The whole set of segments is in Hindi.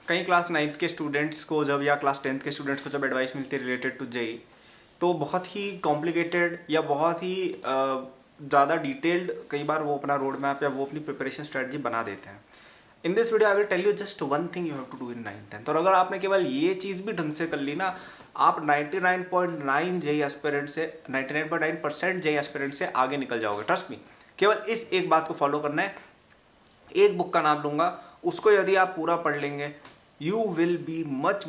कई क्लास 9th के स्टूडेंट्स को जब या क्लास 10th के स्टूडेंट्स को जब एडवाइस मिलती है रिलेटेड टू जेई, तो बहुत ही कॉम्प्लिकेटेड या बहुत ही ज़्यादा डिटेल्ड कई बार वो अपना रोड मैप या वो अपनी प्रिपरेशन स्ट्रेटजी बना देते हैं। In this video I will tell you just one thing you have to do in 9th-10th। और अगर आपने केवल ये चीज़ भी ढंग से कर ली ना, आप 99.9 जेई एस्पिरेंट से 99.9% जेई एस्पिरेंट से आगे निकल जाओगे। ट्रस्ट मी, केवल इस एक बात को फॉलो करना है। एक बुक का नाम लूंगा, उसको यदि आप पूरा पढ़ लेंगे, you will be much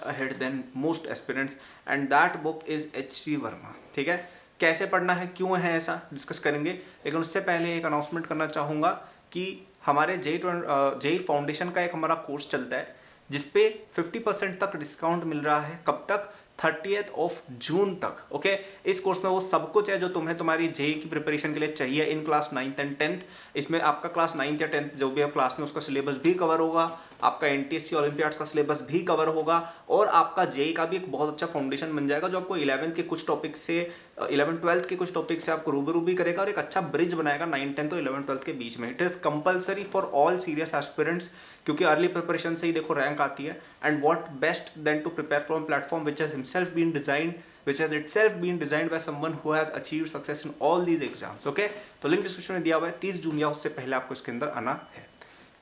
ahead than most aspirants and that book is H.C. Verma. ठीक है, कैसे पढ़ना है, क्यों है ऐसा, डिस्कस करेंगे। लेकिन उससे पहले एक अनाउंसमेंट करना चाहूँगा कि हमारे जेई फाउंडेशन का एक हमारा कोर्स चलता है जिसपे 50% तक डिस्काउंट मिल रहा है। कब तक? 30th जून तक। ओके, इस कोर्स में वो सब कुछ है जो तुम्हें तुम्हारी जेई की प्रिपरेशन के लिए चाहिए in class 9th and 10th। इसमें आपका क्लास 9th या 10th जो भी है क्लास में उसका सिलेबस भी कवर होगा, आपका एनटीएससी ओलंपियाड्स का सिलेबस भी कवर होगा और आपका जेई का भी एक बहुत अच्छा फाउंडेशन बन जाएगा जो आपको 11th के कुछ टॉपिक से 11th-12th के कुछ टॉपिक से आपको रूबरू भी करेगा और एक अच्छा ब्रिज बनाएगा 9th-10th और 11th-12th के बीच में। It is compulsory for all serious aspirants, क्योंकि अर्ली प्रिपरेशन से ही देखो रैंक आती है। And what best then to prepare from platform which has himself been designed which has itself been designed by someone who has achieved success in all these exams। okay, तो लिंक डिस्क्रिप्शन में दिया हुआ है। 30 जून या उससे पहले आपको इसके अंदर आना है।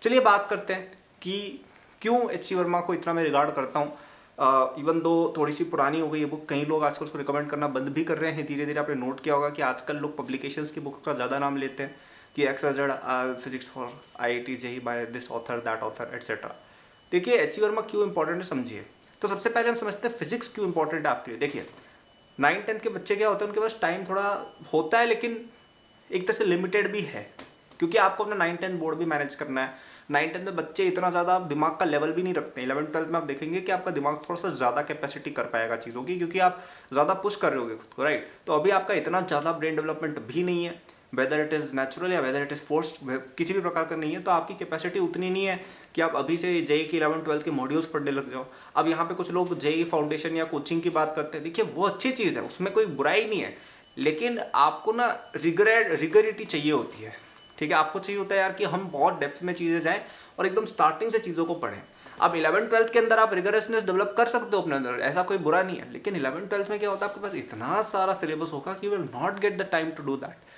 चलिए बात करते हैं कि क्यों H.C. वर्मा को इतना मैं रिगार्ड करता हूँ। इवन दो थोड़ी सी पुरानी हो गई ये बुक, कई लोग आजकल उसको रिकमेंड करना बंद भी कर रहे हैं धीरे धीरे। आपने नोट किया होगा कि आजकल लोग पब्लिकेशंस की बुक का ज़्यादा नाम लेते हैं कि XYZ physics for IIT JEE by this author that author etcetera. देखिए H.C. वर्मा क्यों इंपॉर्टेंट है समझिए। तो सबसे पहले हम समझते हैं फिजिक्स क्यों इंपॉर्टेंट है आपके लिए। देखिए 9th-10th के बच्चे क्या होते हैं, उनके पास टाइम थोड़ा होता है लेकिन एक तरह से लिमिटेड भी है, क्योंकि आपको अपना 9th-10th बोर्ड भी मैनेज करना है। 9th-10th में बच्चे इतना ज़्यादा दिमाग का लेवल भी नहीं रखते हैं। 11th-12th में आप देखेंगे कि आपका दिमाग थोड़ा सा ज़्यादा कैपेसिटी कर पाएगा चीज़ों की, क्योंकि आप ज़्यादा पुश कर रहे होगे खुद को, राइट। तो अभी आपका इतना ज़्यादा ब्रेन डेवलपमेंट भी नहीं है, वेदर इट इज़ नेचुरल या वेदर इट इज़ फोर्स्ड, किसी भी प्रकार का नहीं है। तो आपकी कैपेसिटी उतनी नहीं है कि आप अभी से जेई के 11th-12th के मॉड्यूल्स पढ़ने लग जाओ। अब यहाँ पे कुछ लोग जेई फाउंडेशन या कोचिंग की बात करते हैं, देखिए वो अच्छी चीज़ है, उसमें कोई बुराई नहीं है, लेकिन आपको ना रिगरिटी चाहिए होती है। ठीक है, आपको चाहिए होता है यार कि हम बहुत डेप्थ में चीज़ें जाएं और एकदम स्टार्टिंग से चीज़ों को पढ़ें। अब 11th-12th के अंदर आप रिगरसनेस डेवलप कर सकते हो अपने अंदर, ऐसा कोई बुरा नहीं है। लेकिन 11th-12th में क्या होता है, आपके पास इतना सारा सिलेबस होगा कि you will not get the time to do that.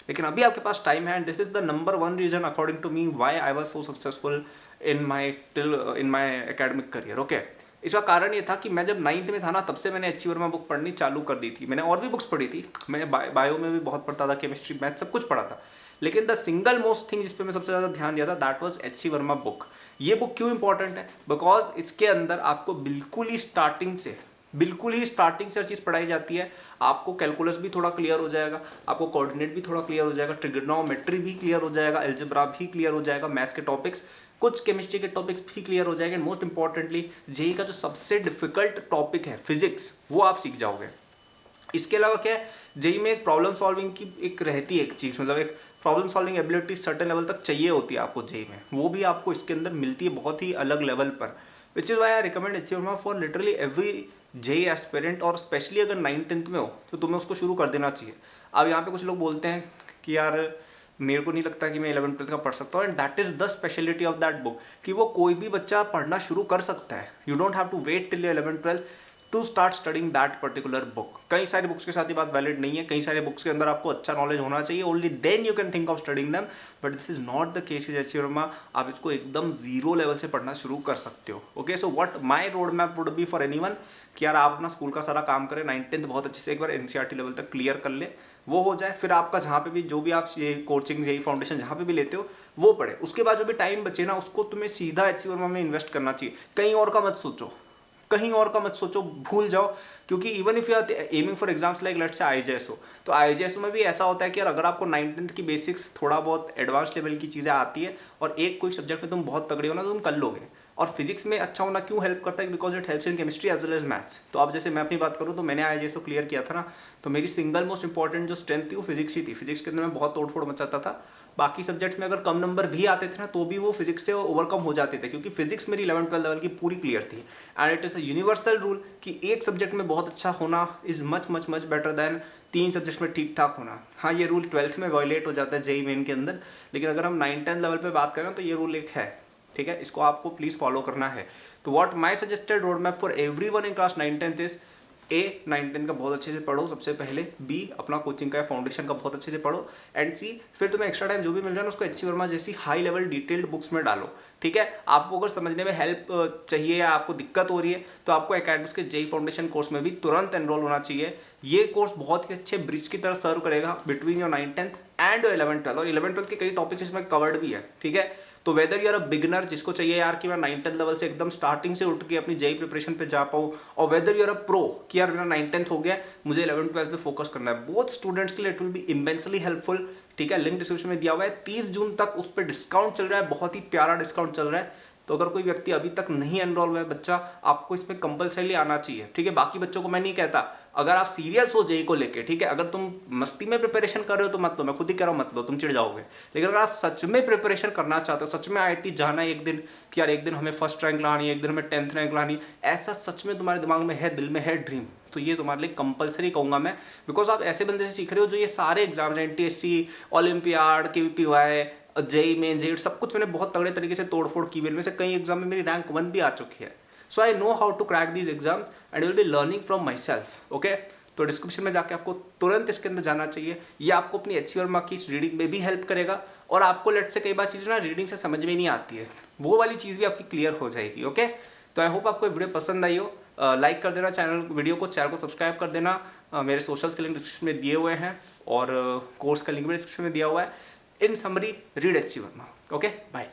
लेकिन अभी आपके पास टाइम है and this is the number 1 reason according to me why I was so successful in my academic career. Okay, इसका कारण ये था कि मैं जब 9th में था ना, तब से मैंने H.C. वर्मा बुक पढ़नी चालू कर दी थी। मैंने और भी बुक्स पढ़ी थी, मैंने बायो में भी बहुत पढ़ता था, केमिस्ट्री मैथ सब कुछ पढ़ा था, लेकिन द सिंगल मोस्ट थिंग जिस पे मैं सबसे ज़्यादा ध्यान दिया था that was H.C. Verma book. ये बुक क्यों इंपॉर्टेंट है? बिकॉज इसके अंदर आपको बिल्कुल ही स्टार्टिंग से हर चीज़ पढ़ाई जाती है। आपको कैलकुलस भी थोड़ा क्लियर हो जाएगा, आपको कोऑर्डिनेट भी थोड़ा क्लियर हो जाएगा, ट्रिग्नोमेट्री भी क्लियर हो जाएगा, अलजेब्रा भी क्लियर हो जाएगा, मैथ्स के टॉपिक्स, कुछ केमिस्ट्री के टॉपिक्स भी क्लियर हो जाएंगे। मोस्ट इंपॉर्टेंटली जेई का जो सबसे डिफिकल्ट टॉपिक है फिजिक्स, वो आप सीख जाओगे। इसके अलावा क्या है, जेई में एक प्रॉब्लम सॉल्विंग की एक रहती है एक चीज़, मतलब एक problem solving ability certain level तक चाहिए होती है आपको जेई में, वो भी आपको इसके अंदर मिलती है बहुत ही अलग लेवल पर। Which is why I recommend H.C. Verma for literally every JEE aspirant, और स्पेशली अगर 9th-10th में हो तो तुम्हें उसको शुरू कर देना चाहिए। अब यहाँ पे कुछ लोग बोलते हैं कि यार मेरे को नहीं लगता कि मैं 11th-12th का पढ़ सकता हूँ, and that is the speciality of that book कि वो कोई भी बच्चा पढ़ना शुरू कर सकता है। You don't have to wait till 11th-12th to start studying that particular book. कई सारी बुक्स के साथ ये बात वैलिड नहीं है, कई सारे बुक्स के अंदर आपको अच्छा नॉलेज होना चाहिए, only then you can think of studying them, but this is not the case with H.C. Verma. आप इसको एकदम जीरो लेवल से पढ़ना शुरू कर सकते हो। Okay, so what my road map would be for anyone कि यार आप अपना स्कूल का सारा काम करें, 9th-10th बहुत अच्छे से एक बार NCERT लेवल तक क्लियर कर ले, वो हो जाए, फिर आपका जहाँ पे भी जो भी आप ये कोचिंग जेई फाउंडेशन जहाँ पे भी लेते हो वो पढ़े। उसके बाद जो भी टाइम बचे ना, उसको तुम्हें सीधा H.C. वर्मा में इन्वेस्ट करना चाहिए। कहीं और का मत सोचो, भूल जाओ, क्योंकि even if you are aiming for exams like let's say IJSO, तो IJSO में भी ऐसा होता है कि यार अगर आपको 9th-10th की बेसिक्स थोड़ा बहुत एडवांस लेवल की चीज़ें आती है और एक कोई सब्जेक्ट में तुम बहुत तगड़े हो ना, तो तुम कर लोगे। और फिजिक्स में अच्छा होना क्यों हेल्प करता है? Because it helps in chemistry as well as maths. तो अब जैसे मैं अपनी बात करूँ तो मैंने IJSO क्लियर किया था ना, तो मेरी सिंगल मोस्ट इंपॉर्टेंट जो स्ट्रेंथ थी वो फिजिक्स ही थी। फिजिक्स के अंदर मैं बहुत तोड़फोड़ मचाता था, बाकी सब्जेक्ट्स में अगर कम नंबर भी आते थे ना तो भी वो फिजिक्स से ओवरकम हो जाते थे, क्योंकि फिजिक्स मेरी 11th-12th लेवल की पूरी क्लियर थी। And it is a universal rule कि एक सब्जेक्ट में बहुत अच्छा होना is much better than 3 subjects में ठीक ठाक होना। हाँ, ये रूल 12th में वायलेट हो जाता है जेई मेन के अंदर, लेकिन अगर हम 9th-10th लेवल पे बात करें तो ये रूल एक है। ठीक है, इसको आपको प्लीज फॉलो करना है। तो what my suggested road map for everyone in class 9-10 is a 9-10 का बहुत अच्छे से पढ़ो सबसे पहले, बी अपना कोचिंग का फाउंडेशन का बहुत अच्छे से पढ़ो, एंड सी फिर तुम्हें एक्स्ट्रा टाइम जो भी मिल रहा है ना उसको एचसी वर्मा जैसी हाई लेवल डिटेल्ड बुक्स में डालो। ठीक है, आपको अगर समझने में हेल्प चाहिए या आपको दिक्कत हो रही है तो आपको एकेडमिक्स के जेई फाउंडेशन कोर्स में भी तुरंत एनरोल होना चाहिए। ये कोर्स बहुत ही अच्छे ब्रिज की तरह सर्व करेगा बिटवीन योर 9-10 एंड 11-12, और 11-12 के कई टॉपिक्स इसमें कवर्ड भी है। ठीक है, तो वेदर यूर अ बिगनर जिसको चाहिए यार कि मैं 9-10 लेवल से एकदम स्टार्टिंग से उठ के अपनी जेई प्रिपरेशन पे जा पाऊँ, और वेदर यूर अ प्रो कि यार मेरा 9-10 हो गया मुझे 11-12 पे फोकस करना है, बोथ स्टूडेंट्स के लिए it will be immensely helpful. ठीक है, लिंक डिस्क्रिप्शन में दिया हुआ है, 30 जून तक उस पर डिस्काउंट चल रहा है, बहुत ही प्यारा डिस्काउंट चल रहा है। तो अगर कोई व्यक्ति अभी तक नहीं एनरोल हुआ है बच्चा, आपको इसमें कंपलसरी आना चाहिए। ठीक है, बाकी बच्चों को मैं नहीं कहता, अगर आप सीरियस हो जेई को लेके, ठीक है, अगर तुम मस्ती में प्रिपरेशन कर रहे हो तो मत लो, मैं खुद ही कह रहा हूँ मत लो, तुम चिढ़ जाओगे। लेकिन अगर आप सच में प्रिपरेशन करना चाहते हो, सच में आईआईटी जाना है एक दिन कि यार एक दिन हमें फर्स्ट रैंक लानी है, एक दिन हमें 10th रैंक लानी है, ऐसा सच में तुम्हारे दिमाग में है, दिल में है ड्रीम, तो ये तुम्हारे लिए कंपलसरी कहूंगा मैं। बिकॉज आप ऐसे बंदे से सीख रहे हो जो ये सारे exams, NTSE, olympiad, KVPY, JEE main, JEE सब कुछ मैंने बहुत तगड़े तरीके से तोड़फोड़ की, में से कई एग्जाम में मेरी रैंक 1 भी आ चुकी है। So I know how to crack these exams and will be learning from myself. Okay, तो डिस्क्रिप्शन में जाके आपको तुरंत इसके अंदर जाना चाहिए, ये आपको अपनी एचसी वर्मा की रीडिंग में भी हेल्प करेगा, और आपको लेट से कई बार चीज़ें ना रीडिंग से समझ में नहीं आती है, वो वाली चीज़ भी आपकी क्लियर हो जाएगी। ओके, तो आई होप आपको वीडियो पसंद आई हो, लाइक कर देना चैनल को सब्सक्राइब कर देना, मेरे सोशल्स के लिंक डिस्क्रिप्शन में दिए हुए हैं, और कोर्स का लिंक भी डिस्क्रिप्शन में दिया हुआ है। In summary, read HC Verma. Okay, bye.